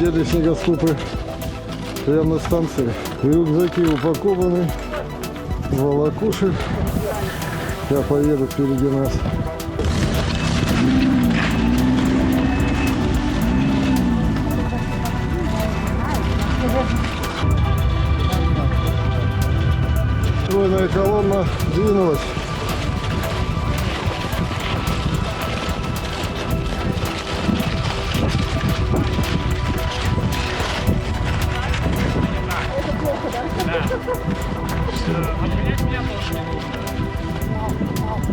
прилетели снегоступы прямо на станции. Рюкзаки упакованы, волокуши. Я поеду впереди нас. Стройная колонна двинулась. Обвинять меня тоже не нужно.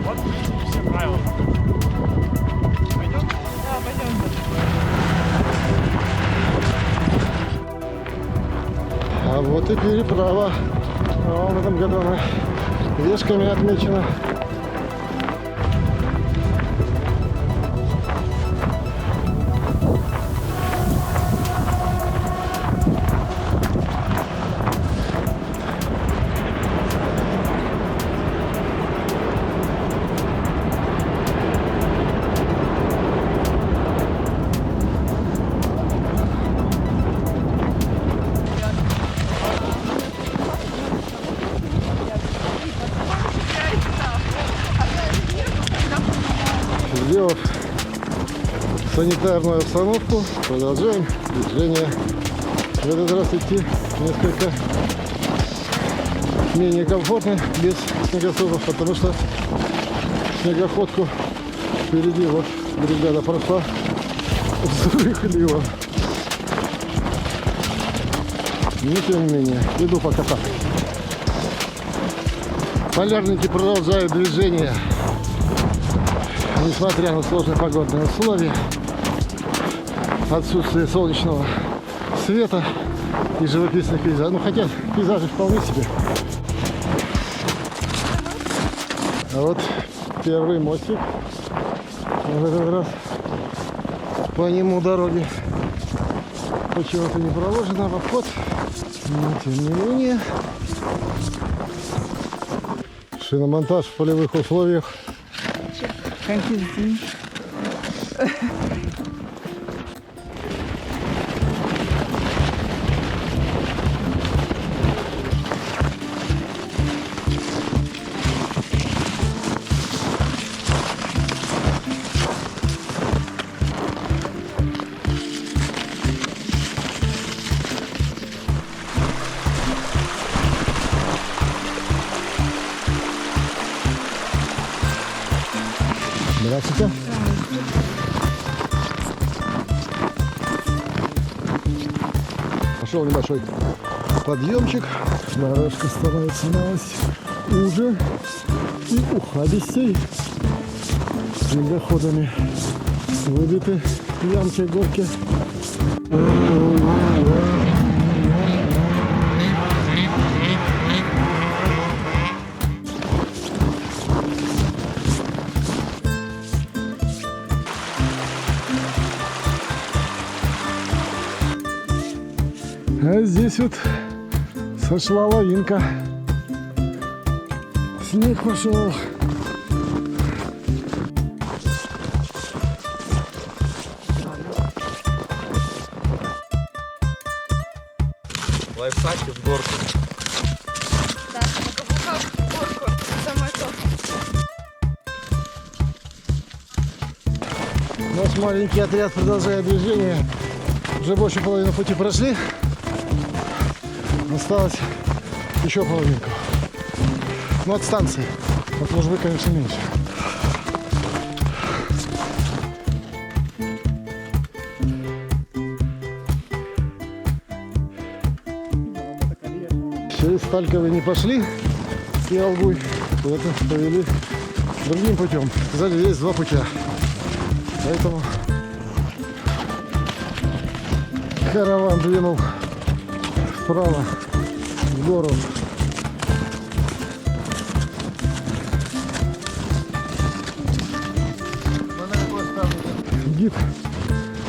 Вот, видите, все правила. Пойдем? Да, пойдем. А вот и переправа. В этом году она вешками отмечена. Сделав санитарную обстановку, продолжаем движение. В этот раз идти несколько менее комфортно, без снегоступов, потому что снегоходку впереди вот бригада прошла, взрыхлила. Но тем не менее, иду пока так. Полярники продолжают движение. Несмотря на сложные погодные условия, отсутствие солнечного света и живописных пейзажей. Ну, хотя пейзажи вполне себе. А вот первый мостик. В этот раз по нему дороги почему-то не проложено в обход. Но тем не менее. Шиномонтаж в полевых условиях. Здравствуйте. Пошел небольшой подъемчик. Дорожка становится уже и ухабистей. Снегоходами выбиты ямки, горки. А здесь вот сошла лавинка. Снег пошел. Лайфхаки в горку. Да, на каблуках в горку. Самое то. Наш маленький отряд продолжает движение. Уже больше половины пути прошли. Осталось еще половинку. Ну, от станции. Вот, может быть, конечно, меньше. Через Стальковый не пошли. И Алгуй. Куда-то повели другим путем. Сзади есть два путя. Поэтому караван двинул вправо, в гору. Гид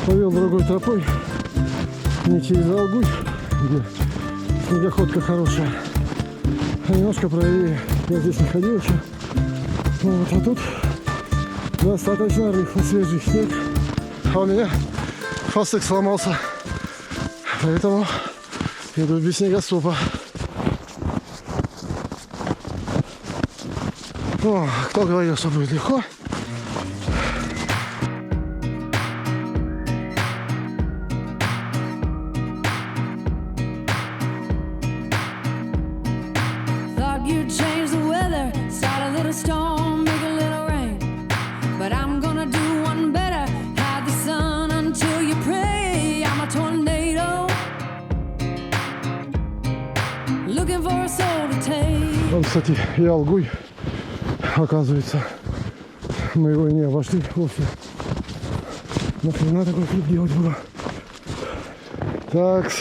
повел другой тропой, не через Алгуй, где снегоходка хорошая, а немножко правее. Я здесь не ходил еще. Вот, а тут достаточно рыхлый свежий снег. А у меня хвостик сломался Поэтому иду без снегоступа. О, кто говорил, что будет легко? Thought you'd change the weather, start a little storm, make a little rain. But I'm gonna do one better, hide the sun until you pray. I'm a tornado, looking for a soul to take. Он, кстати, Ялгуй, оказывается. Мы его и не обошли вовсе. Нахрена такой клип делать было? Так,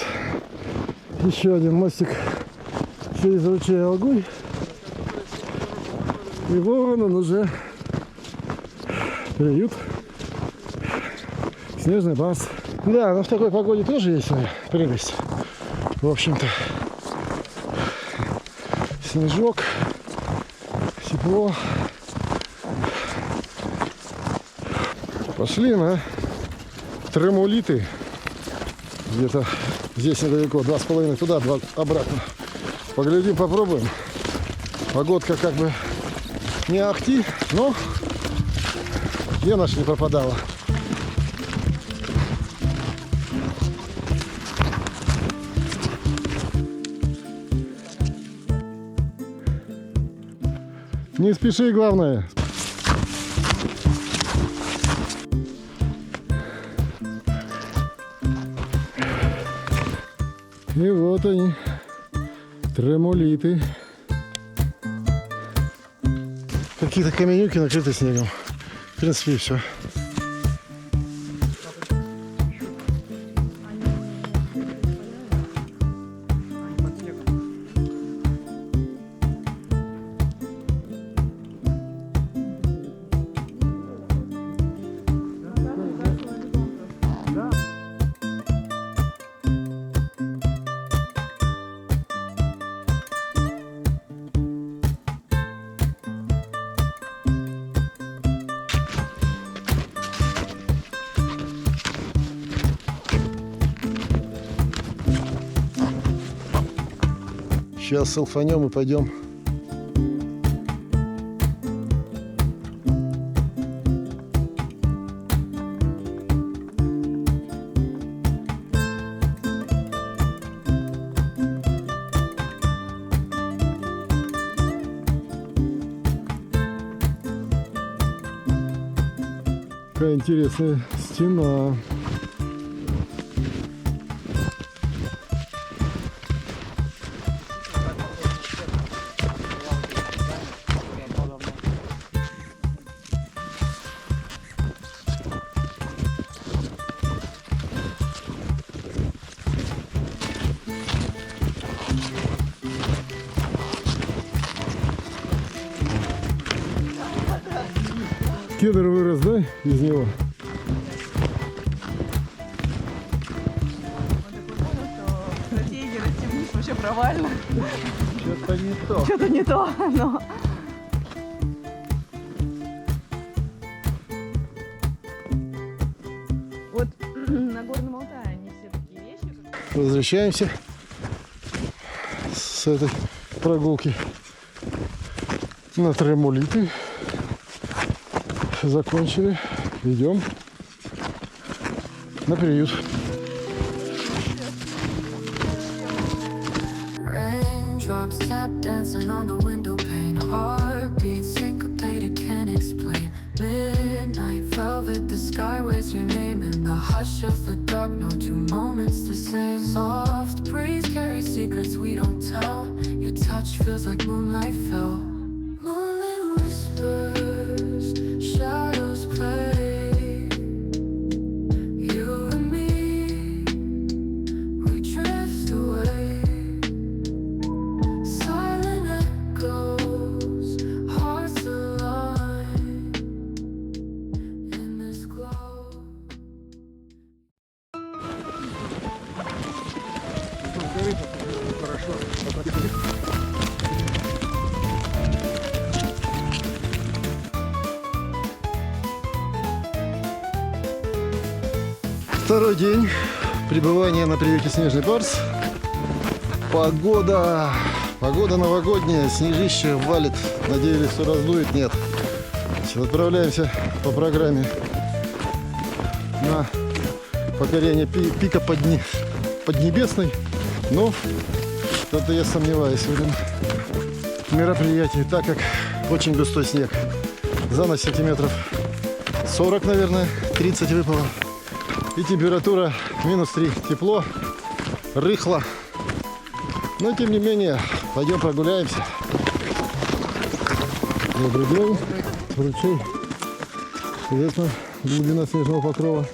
еще один мостик через ручей Ялгуй. И вон он уже приют. Снежный барс. Да, но в такой погоде тоже есть своя прелесть. В общем-то. Снежок. Тепло. Пошли на Тремолиты. Где-то здесь недалеко. 2,5 туда, 2 обратно. Поглядим, попробуем. Погодка как бы не ахти, но где наша не пропадала. Не спеши, главное. И вот они, Тремолиты. Какие-то каменюки накрыты снегом. В принципе, и все. Сейчас салфанем и пойдем. Какая интересная стена. Кедр вырос, да, из него? Стратегия расти вниз вообще провально. Что-то не то. Что-то не то, но... Вот на Горном Алтае они все такие вещи. Возвращаемся с этой прогулки на Тремолиты. Закончили. Идем на приют. Raindrops tap dancing on the window pane. Heartbeats syncopated, can't explain. Midnight velvet, the sky waits your name. In the hush of the dark, no two moments the same. Soft breeze carries secrets we don't tell. Your touch feels like moonlight fell. Moonlit whispers, shadows play. You and me, we drift away. Silent echoes, hearts align in this glow. Второй день пребывания на приюте «Снежный барс». Погода новогодняя, снежище валит. Надеялись, что раздует, нет. Сейчас отправляемся по программе на покорение пика Поднебесной. Но что-то я сомневаюсь в этом мероприятии, так как очень густой снег. За ночь сантиметров 40, наверное, 30 выпало. И температура -3. Тепло, рыхло. Но тем не менее, пойдем прогуляемся. Добрый день. Ручей. Интересно, глубина снежного покрова.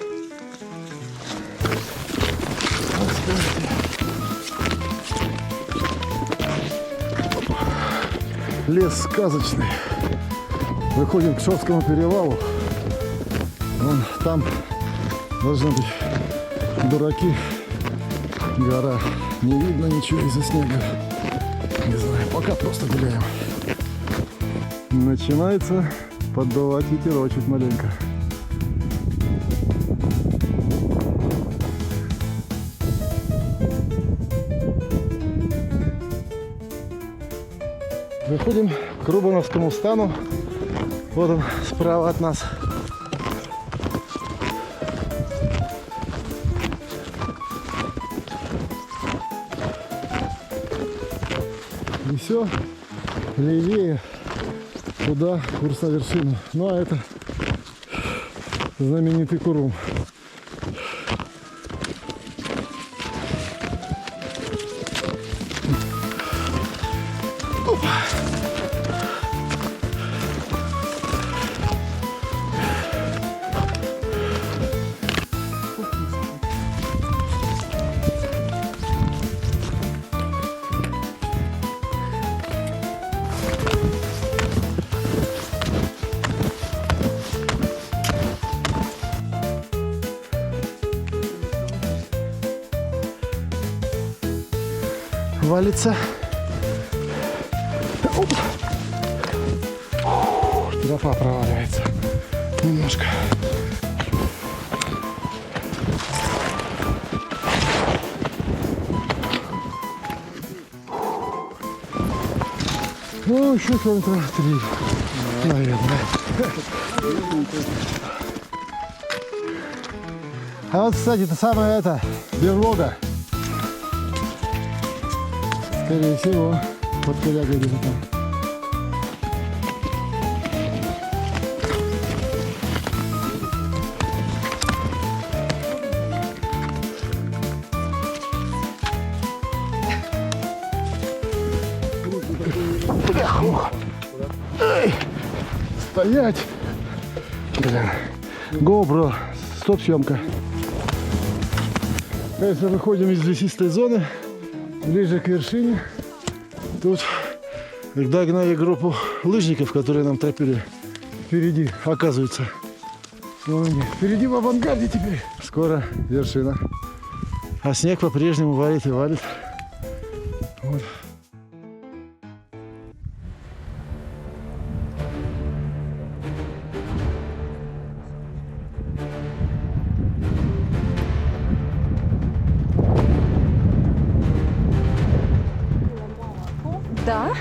Лес сказочный. Выходим к Псковскому перевалу. Вон там должны быть дураки. Гора. Не видно ничего из-за снега. Не знаю, пока просто гуляем. Начинается поддувать ветерочек маленько. Выходим к Рубановскому стану. Вот он справа от нас. И все, левее, туда, курс на вершину. Ну а это знаменитый Курум. Валится. Тропа проваливается немножко. Ну, еще километра 3, наверное. А вот, кстати, это самое берлога. Скорее всего, под корягой где-то там. Бляха-муха. Эй, стоять! Блин. GoPro, стоп-съемка. Конечно, выходим из лесистой зоны. Ближе к вершине. Тут догнали группу лыжников, которые нам тропили впереди, оказывается. Вон они. Впереди в авангарде теперь. Скоро вершина. А снег по-прежнему валит и валит. Вот. Да?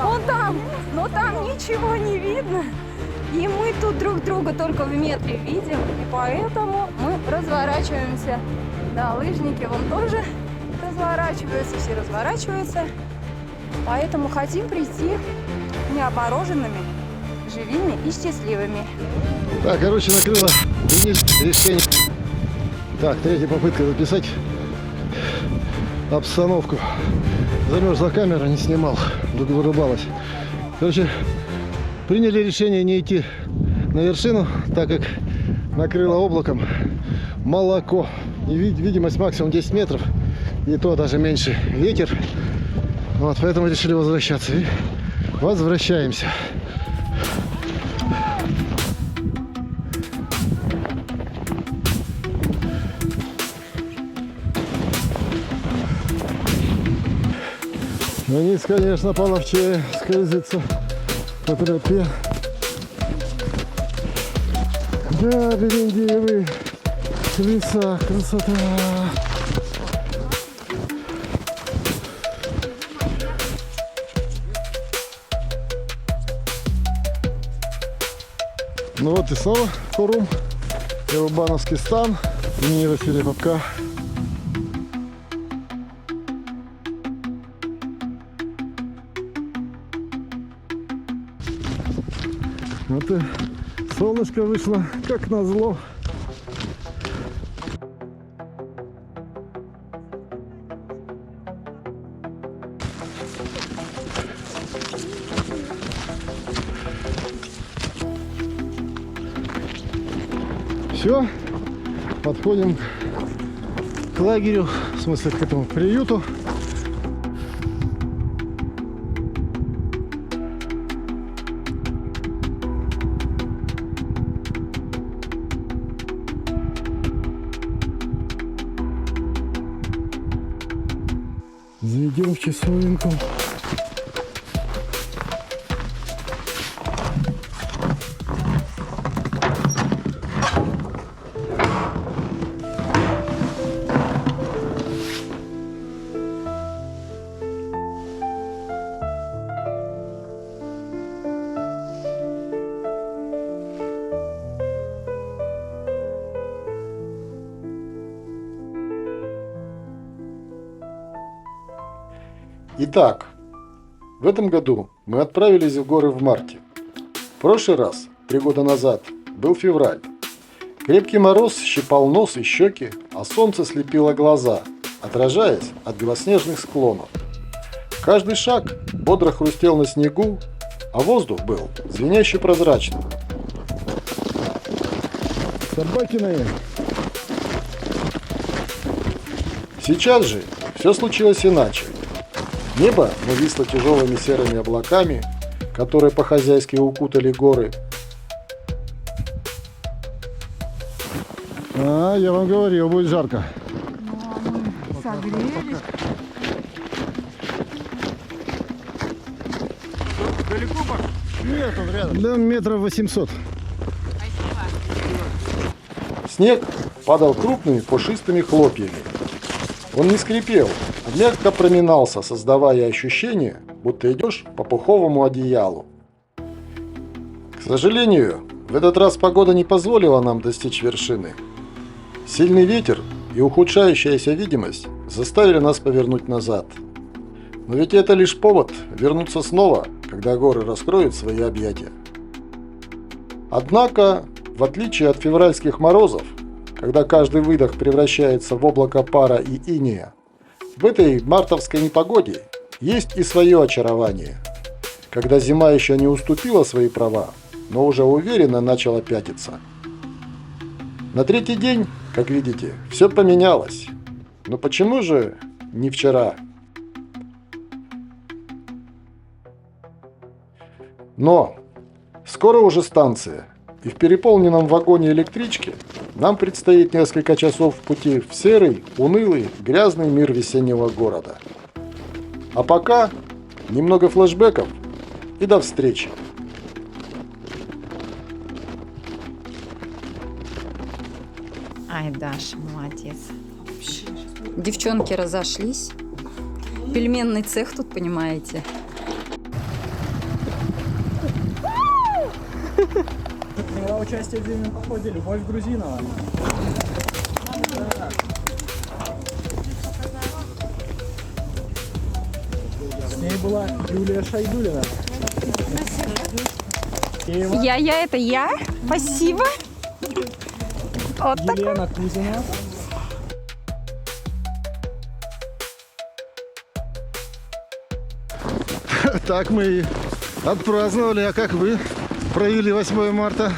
Вон там, но там ничего не видно. И мы тут друг друга только в метре видим, и поэтому мы разворачиваемся. Да, лыжники вон тоже разворачиваются, все разворачиваются. Поэтому хотим прийти необмороженными, живыми и счастливыми. Так, короче, накрыло решение. Так, третья попытка записать обстановку. Замерзла камера, не снимал, вырубалась. Короче, приняли решение не идти на вершину, так как накрыло облаком. Молоко. И видимость максимум 10 метров. И то даже меньше. Ветер. Вот, поэтому решили возвращаться. И возвращаемся. Вниз, конечно, половчее скользится по тропе. Да, Берендеевы Леса, красота. Ну вот и снова Корум, Ирубановский стан, имени Василия Попка. Вот и солнышко вышло, как назло. Все, подходим к лагерю, в смысле к этому приюту. Зайдем в часовенку. Итак, в этом году мы отправились в горы в марте. В прошлый раз, 3 года назад, был февраль. Крепкий мороз щипал нос и щеки, а солнце слепило глаза, отражаясь от белоснежных склонов. Каждый шаг бодро хрустел на снегу, а воздух был звеняще прозрачным. Собакиные. Сейчас же все случилось иначе. Небо нависло тяжелыми серыми облаками, которые по-хозяйски укутали горы. Я вам говорил, будет жарко. Согрелись. Далеко пошли? Нет, он рядом. Да, метров 800. Снег падал крупными пушистыми хлопьями. Он не скрипел, а мягко проминался, создавая ощущение, будто идешь по пуховому одеялу. К сожалению, в этот раз погода не позволила нам достичь вершины. Сильный ветер и ухудшающаяся видимость заставили нас повернуть назад. Но ведь это лишь повод вернуться снова, когда горы раскроют свои объятия. Однако, в отличие от февральских морозов, когда каждый выдох превращается в облако пара и инея, в этой мартовской непогоде есть и свое очарование, когда зима еще не уступила свои права, но уже уверенно начала пятиться. На 3-й день, как видите, все поменялось. Но почему же не вчера? Но скоро уже станция, и в переполненном вагоне электрички нам предстоит несколько часов пути в серый, унылый, грязный мир весеннего города. А пока немного флешбеков и до встречи. Ай, Даша, молодец. Девчонки разошлись. Пельменный цех тут, понимаете. Приняла участие в зимнем походе Любовь Грузинова. С ней была Юлия Шайдулина. Это я? Спасибо. Вот так. Елена Кузина. Так мы и отпраздновали. А как вы провели 8 марта?